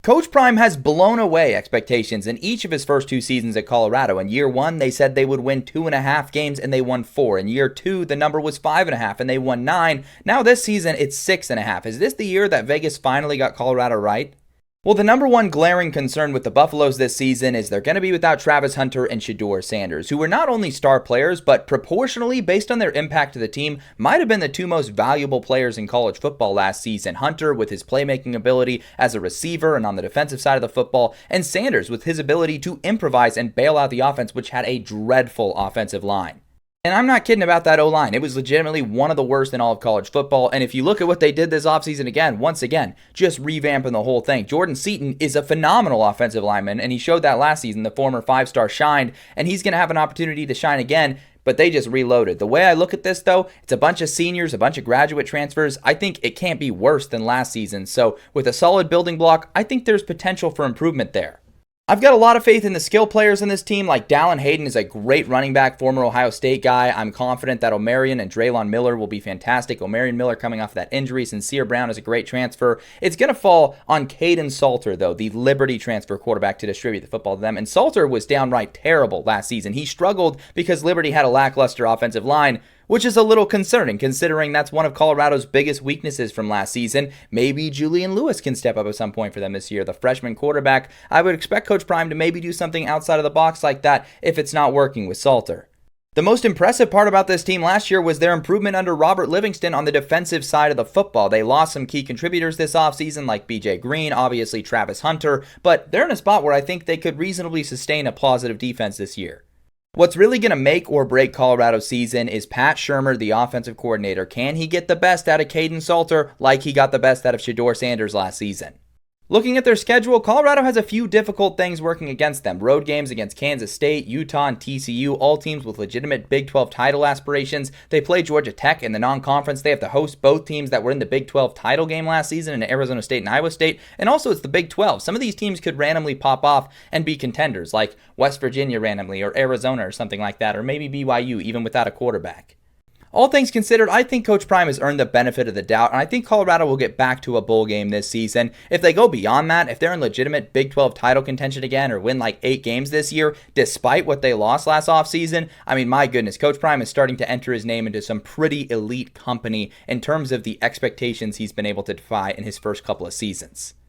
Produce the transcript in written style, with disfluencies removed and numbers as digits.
Coach Prime has blown away expectations in each of his first two seasons at Colorado. In year one, they said they would win 2.5 games and they won 4. In year two, the number was 5.5 and they won 9. Now this season, it's 6.5. Is this the year that Vegas finally got Colorado right? Well, the number one glaring concern with the Buffaloes this season is they're going to be without Travis Hunter and Shedeur Sanders, who were not only star players, but proportionally, based on their impact to the team, might have been the two most valuable players in college football last season. Hunter with his playmaking ability as a receiver and on the defensive side of the football, and Sanders with his ability to improvise and bail out the offense, which had a dreadful offensive line. And I'm not kidding about that O-line. It was legitimately one of the worst in all of college football. And if you look at what they did this offseason again, once again, just revamping the whole thing. Jordan Seaton is a phenomenal offensive lineman, and he showed that last season. The former 5-star shined, and he's going to have an opportunity to shine again, but they just reloaded. The way I look at this, though, it's a bunch of seniors, a bunch of graduate transfers. I think it can't be worse than last season. So with a solid building block, I think there's potential for improvement there. I've got a lot of faith in the skill players in this team, like Dallin Hayden is a great running back, former Ohio State guy. I'm confident that Omarion and Draylon Miller will be fantastic. Omarion Miller coming off that injury. Sincere Brown is a great transfer. It's going to fall on Caden Salter, though, the Liberty transfer quarterback to distribute the football to them. And Salter was downright terrible last season. He struggled because Liberty had a lackluster offensive line, which is a little concerning considering that's one of Colorado's biggest weaknesses from last season. Maybe Julian Lewis can step up at some point for them this year, the freshman quarterback. I would expect Coach Prime to maybe do something outside of the box like that if it's not working with Salter. The most impressive part about this team last year was their improvement under Robert Livingston on the defensive side of the football. They lost some key contributors this offseason like BJ Green, obviously Travis Hunter, but they're in a spot where I think they could reasonably sustain a positive defense this year. What's really going to make or break Colorado's season is Pat Shurmur, the offensive coordinator. Can he get the best out of Caden Salter like he got the best out of Shedeur Sanders last season? Looking at their schedule, Colorado has a few difficult things working against them. Road games against Kansas State, Utah, and TCU, all teams with legitimate Big 12 title aspirations. They play Georgia Tech in the non-conference. They have to host both teams that were in the Big 12 title game last season in Arizona State and Iowa State. And also it's the Big 12. Some of these teams could randomly pop off and be contenders, like West Virginia randomly, or Arizona or something like that, or maybe BYU, even without a quarterback. All things considered, I think Coach Prime has earned the benefit of the doubt, and I think Colorado will get back to a bowl game this season. If they go beyond that, if they're in legitimate Big 12 title contention again or win like 8 games this year, despite what they lost last offseason, I mean, my goodness, Coach Prime is starting to enter his name into some pretty elite company in terms of the expectations he's been able to defy in his first couple of seasons.